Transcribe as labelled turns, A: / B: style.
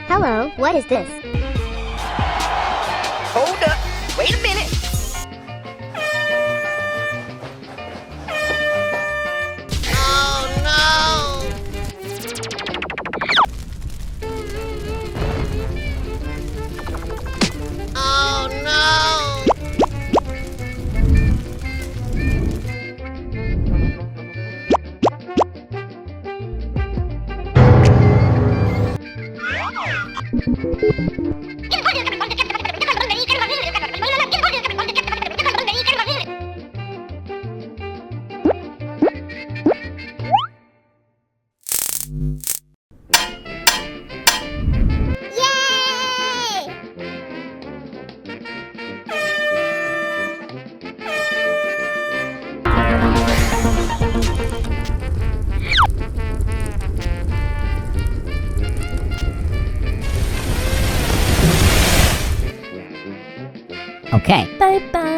A: Hello, what is this?
B: Hold up. Wait a minute. Oh no! Oh no!
C: Okay.
D: Bye bye.